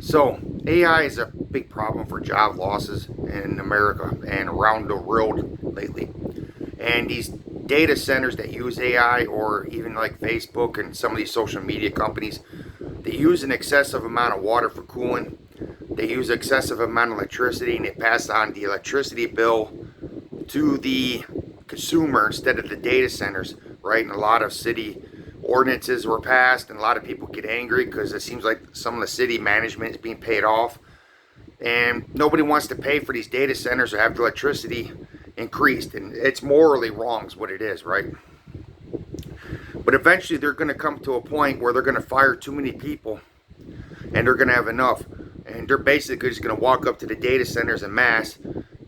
So, AI is a big problem for job losses in America and around the world lately. And these data centers that use AI, or even like Facebook and some of these social media companies, they use an excessive amount of water for cooling. They use excessive amount of electricity, and they pass on the electricity bill to the consumer instead of the data centers, right? And a lot of city ordinances were passed, and a lot of people get angry because it seems like some of the city management is being paid off, and nobody wants to pay for these data centers or have the electricity increased. And it's morally wrong, is what it is, right? But eventually, they're going to come to a point where they're going to fire too many people, and they're going to have enough, and they're basically just going to walk up to the data centers en masse,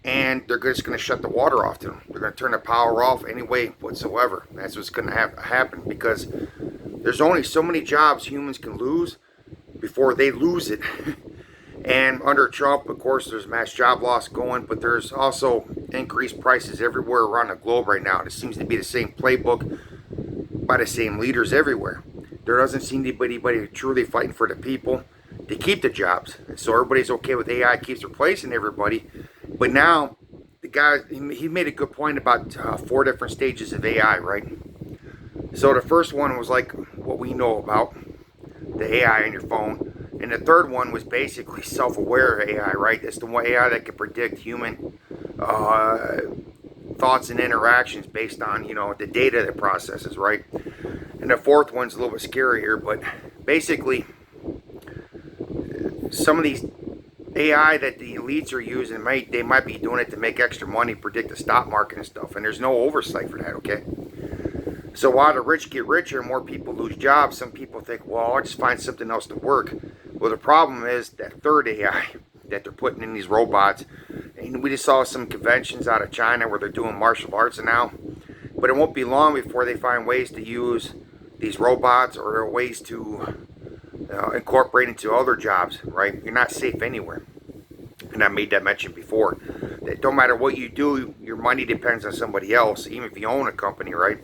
and they're just going to shut the water off to them. They're going to turn the power off any way whatsoever. That's what's going to happen, because there's only so many jobs humans can lose before they lose it. And under Trump, of course, there's mass job loss going, but there's also increased prices everywhere around the globe right now. It seems to be the same playbook by the same leaders everywhere. There doesn't seem to be anybody truly fighting for the people to keep the jobs. So everybody's okay with AI keeps replacing everybody. But now, the guy, he made a good point about 4 different stages of AI, right? So the first one was like what we know about, the AI on your phone. And the third one was basically self-aware AI, right? That's the one AI that can predict human thoughts and interactions based on, the data that processes, right? And the fourth one's a little bit scarier, but basically, some of these AI that the elites are using, they might be doing it to make extra money, predict the stock market and stuff, and there's no oversight for that, okay? So while the rich get richer and more people lose jobs, some people think, well, I'll just find something else to work. Well, the problem is that third AI that they're putting in these robots. And we just saw some conventions out of China where they're doing martial arts now. But it won't be long before they find ways to use these robots, or ways to incorporate into other jobs, right? You're not safe anywhere. And I made that mention before, that no matter what you do, your money depends on somebody else, even if you own a company, right?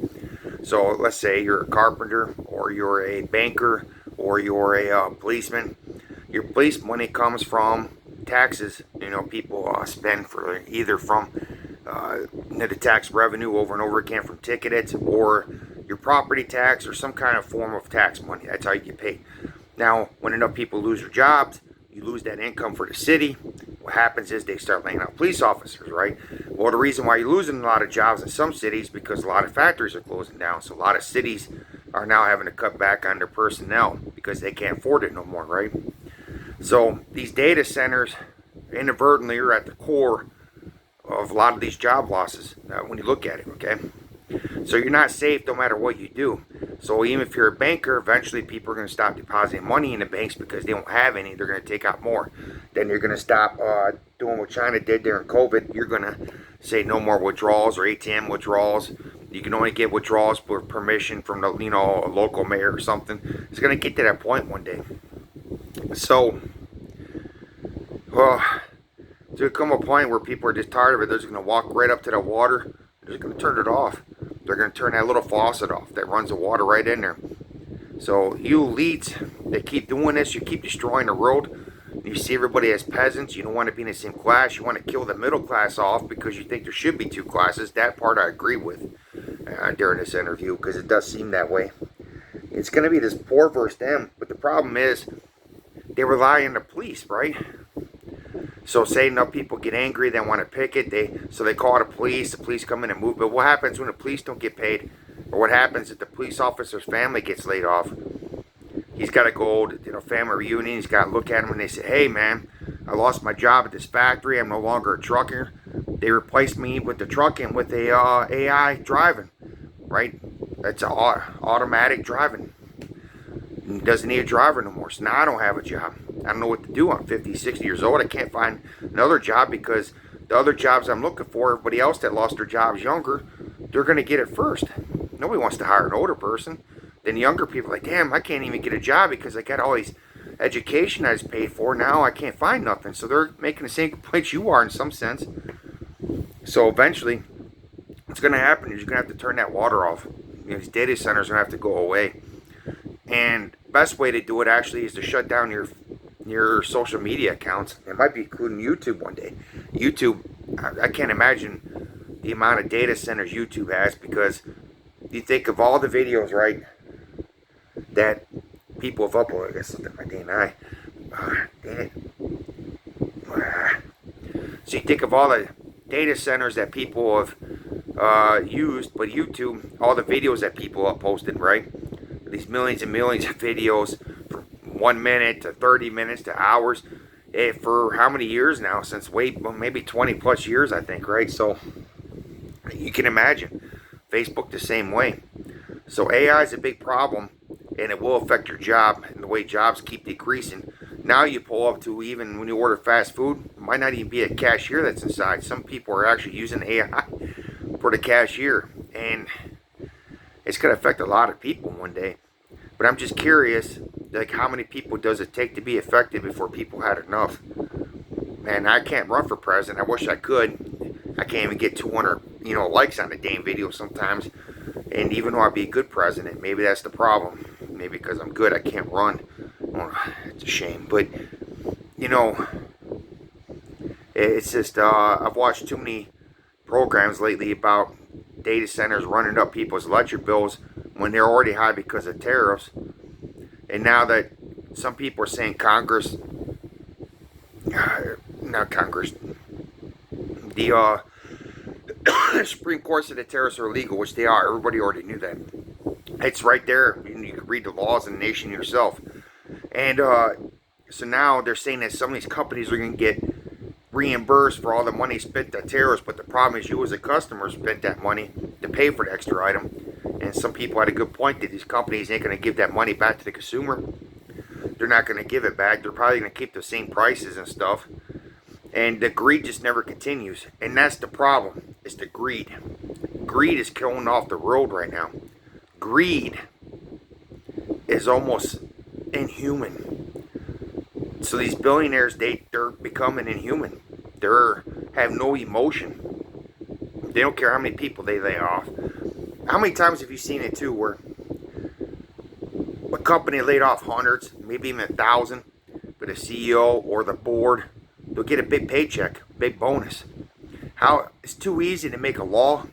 So let's say you're a carpenter, or you're a banker, or you're a policeman. Your police money comes from taxes, people spend for either from the tax revenue over and over again from ticketed, or your property tax, or some kind of form of tax money. That's how you get paid. Now, when enough people lose their jobs, you lose that income for the city. What happens is they start laying off police officers, right? Well, the reason why you're losing a lot of jobs in some cities, because a lot of factories are closing down. So a lot of cities are now having to cut back on their personnel because they can't afford it no more, right? So these data centers inadvertently are at the core of a lot of these job losses when you look at it, okay? So you're not safe no matter what you do. So even if you're a banker, eventually people are going to stop depositing money in the banks because they don't have any. They're going to take out more. Then you're going to stop doing what China did during COVID. You're going to say no more withdrawals or ATM withdrawals. You can only get withdrawals with permission from the a local mayor or something. It's going to get to that point one day. So, to come a point where people are just tired of it, they're just going to walk right up to the water. They're just going to turn it off. They're going to turn that little faucet off that runs the water right in there. So you elites that keep doing this, you keep destroying the world. You see everybody as peasants. You don't want to be in the same class. You want to kill the middle class off because you think there should be 2 classes. That part I agree with during this interview, because it does seem that way. It's going to be this poor versus them. But the problem is they rely on the police, right? So say enough people get angry, they want to picket, so they call the police come in and move. But what happens when the police don't get paid? Or what happens if the police officer's family gets laid off? He's got to go to family reunion, he's got to look at him and they say, hey man, I lost my job at this factory, I'm no longer a trucker. They replaced me with the trucking with a AI driving, right? That's automatic driving. He doesn't need a driver no more. So now I don't have a job. I don't know what to do. I'm 50, 60 years old. I can't find another job because the other jobs I'm looking for, everybody else that lost their jobs younger, they're going to get it first. Nobody wants to hire an older person. Then younger people are like, damn, I can't even get a job because I got all these education I was paid for. Now I can't find nothing. So they're making the same complaints you are in some sense. So eventually, what's going to happen is you're going to have to turn that water off. These data centers are going to have to go away. And best way to do it actually is to shut down your your social media accounts. It might be including YouTube one day. YouTube, I can't imagine the amount of data centers YouTube has, because you think of all the videos, right, that people have uploaded. I guess look at my dang eye. Dang it. So you think of all the data centers that people have used, but YouTube, all the videos that people have posted, right? These millions and millions of videos from 1 minute to 30 minutes to hours, for how many years now? Since maybe 20 plus years, I think, right? So you can imagine. Facebook the same way. So AI is a big problem, and it will affect your job, and the way jobs keep decreasing. Now you pull up to, even when you order fast food, it might not even be a cashier that's inside. Some people are actually using AI for the cashier, and it's going to affect a lot of people one day. But I'm just curious, like, how many people does it take to be affected before people had enough? Man, I can't run for president. I wish I could. I can't even get 200, likes on a damn video sometimes. And even though I'd be a good president, maybe that's the problem. Maybe because I'm good, I can't run. Oh, it's a shame. But, it's just, I've watched too many programs lately about data centers running up people's electric bills when they're already high because of tariffs. And now that some people are saying Congress, not Congress, the Supreme Court said the tariffs are illegal, which they are. Everybody already knew that. It's right there. You can read the laws in the nation yourself. And so now they're saying that some of these companies are going to get reimbursed for all the money spent on tariffs, but the problem is you as a customer spent that money to pay for the extra item. And some people had a good point that these companies ain't going to give that money back to the consumer. They're not going to give it back. They're probably going to keep the same prices and stuff. And the greed just never continues. And that's the problem. It's the greed. Greed is killing off the world right now. Greed is almost inhuman. So these billionaires, they're becoming inhuman. They have no emotion. They don't care how many people they lay off. How many times have you seen it too, where a company laid off hundreds, maybe even 1,000, but the CEO or the board, they'll get a big paycheck, big bonus. How it's too easy to make a law.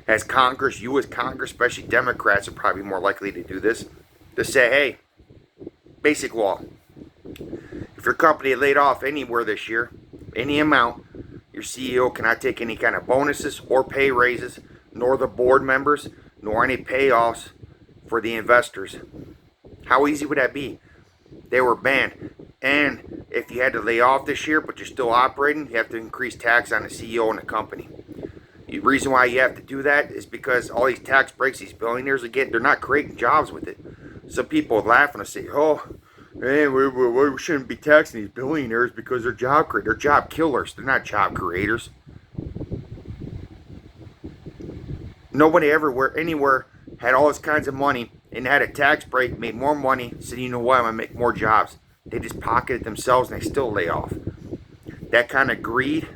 As Congress, you as Congress, especially Democrats, are probably more likely to do this, to say, hey, basic law. If your company laid off anywhere this year, any amount, your CEO cannot take any kind of bonuses or pay raises, nor the board members, nor any payoffs for the investors. How easy would that be? They were banned. And if you had to lay off this year, but you're still operating, you have to increase tax on the CEO and the company. The reason why you have to do that is because all these tax breaks these billionaires are getting, they're not creating jobs with it. Some people laugh and say, oh, man, we shouldn't be taxing these billionaires because they're they're job killers. They're not job creators. Nobody anywhere had all this kinds of money and had a tax break, made more money, said, you know what, I'm going to make more jobs. They just pocket it themselves and they still lay off. That kind of greed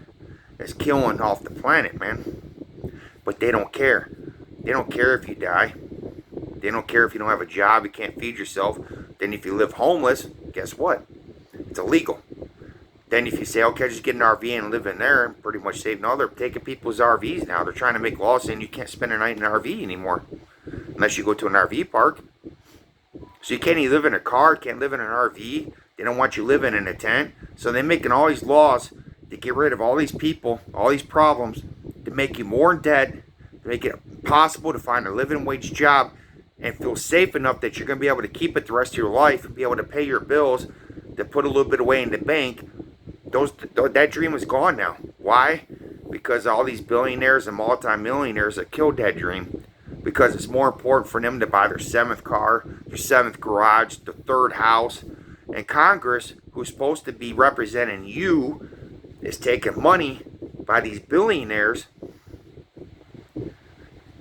is killing off the planet, man. But they don't care. They don't care if you die. They don't care if you don't have a job, you can't feed yourself. Then if you live homeless, guess what? It's illegal. Then if you say, okay, just get an RV and live in there, and pretty much save, no, they're taking people's RVs now. They're trying to make laws saying you can't spend a night in an RV anymore unless you go to an RV park. So you can't even live in a car, can't live in an RV. They don't want you living in a tent. So they're making all these laws to get rid of all these people, all these problems, to make you more in debt, to make it impossible to find a living wage job and feel safe enough that you're going to be able to keep it the rest of your life and be able to pay your bills, to put a little bit away in the bank. That dream is gone now. Why? Because all these billionaires and multimillionaires have killed that dream. Because it's more important for them to buy their 7th car, their 7th garage, the 3rd house. And Congress, who's supposed to be representing you, is taking money by these billionaires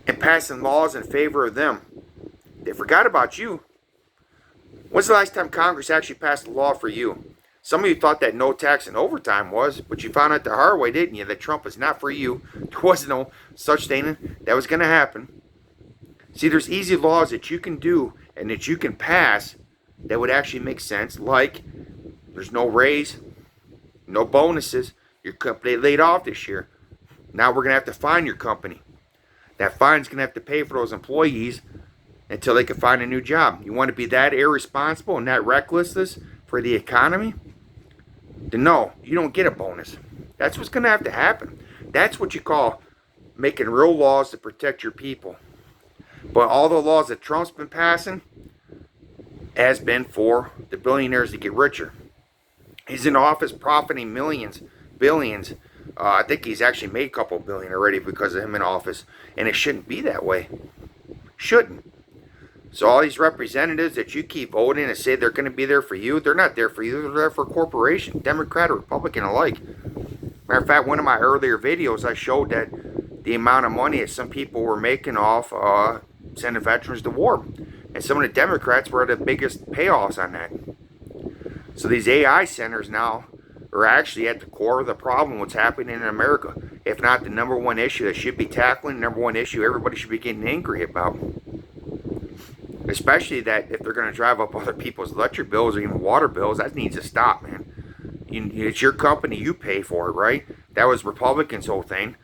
and passing laws in favor of them. They forgot about you. When's the last time Congress actually passed a law for you? Some of you thought that no tax and overtime was, but you found out the hard way, didn't you? That Trump is not for you. There was no such thing that was going to happen. See, there's easy laws that you can do and that you can pass that would actually make sense, like There's no raise, no bonuses. Your company laid off this year. Now we're going to have to fine your company. That fine's going to have to pay for those employees until they can find a new job. You want to be that irresponsible and that reckless for the economy? Then no, you don't get a bonus. That's what's going to have to happen. That's what you call making real laws to protect your people. But all the laws that Trump's been passing has been for the billionaires to get richer. He's in office profiting millions, billions. I think he's actually made a couple billion already because of him in office. And it shouldn't be that way. Shouldn't. So all these representatives that you keep voting and say they're going to be there for you, they're not there for you. They're there for a corporation, Democrat or Republican alike. Matter of fact, one of my earlier videos, I showed that the amount of money that some people were making off sending veterans to war. And some of the Democrats were the biggest payoffs on that. So these AI centers now are actually at the core of the problem, what's happening in America. If not the number one issue that should be tackling, number one issue everybody should be getting angry about. Especially that if they're going to drive up other people's electric bills or even water bills, that needs to stop, man. It's your company, you pay for it, right? That was Republicans' whole thing.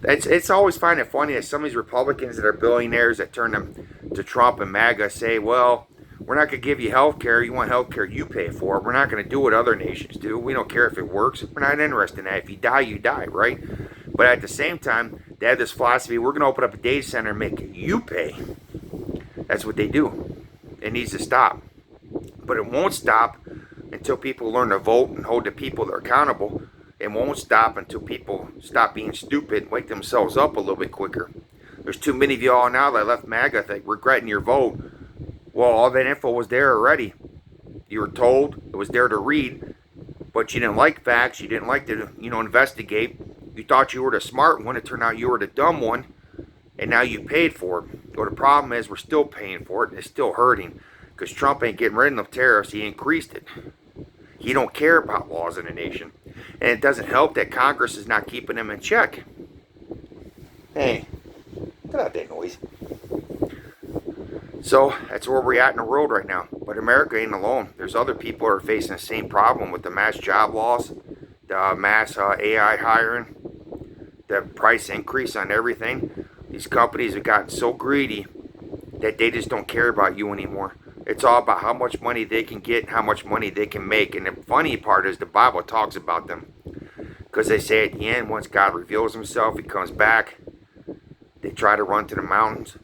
It's always find it funny that some of these Republicans that are billionaires that turn them to Trump and MAGA say, well, we're not going to give you health care. You want health care, you pay for it. We're not going to do what other nations do. We don't care if it works. We're not interested in that. If you die, you die, right? But at the same time, they have this philosophy, we're going to open up a data center and make you pay. That's what they do. It needs to stop. But it won't stop until people learn to vote and hold the people that are accountable. It won't stop until people stop being stupid and wake themselves up a little bit quicker. There's too many of y'all now that left MAGA think regretting your vote. Well, all that info was there already. You were told, it was there to read, but you didn't like facts, you didn't like to, investigate. You thought you were the smart one, it turned out you were the dumb one, and now you paid for it. Well, the problem is we're still paying for it, and it's still hurting, because Trump ain't getting rid of the tariffs, he increased it. He don't care about laws in the nation. And it doesn't help that Congress is not keeping him in check. Hey, cut out that noise. So that's where we're at in the world right now. But America ain't alone. There's other people who are facing the same problem with the mass job loss, the mass AI hiring, the price increase on everything. These companies have gotten so greedy that they just don't care about you anymore. It's all about how much money they can get and how much money they can make. And the funny part is the Bible talks about them. Because they say at the end, once God reveals himself, he comes back. They try to run to the mountains.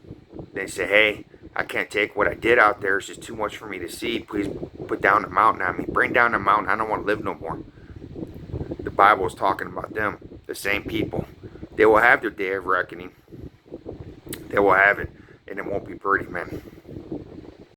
They say, hey, I can't take what I did out there. It's just too much for me to see. Please put down the mountain on me. Bring down the mountain. I don't want to live no more. The Bible is talking about them, the same people. They will have their day of reckoning. They will have it. And it won't be pretty, man.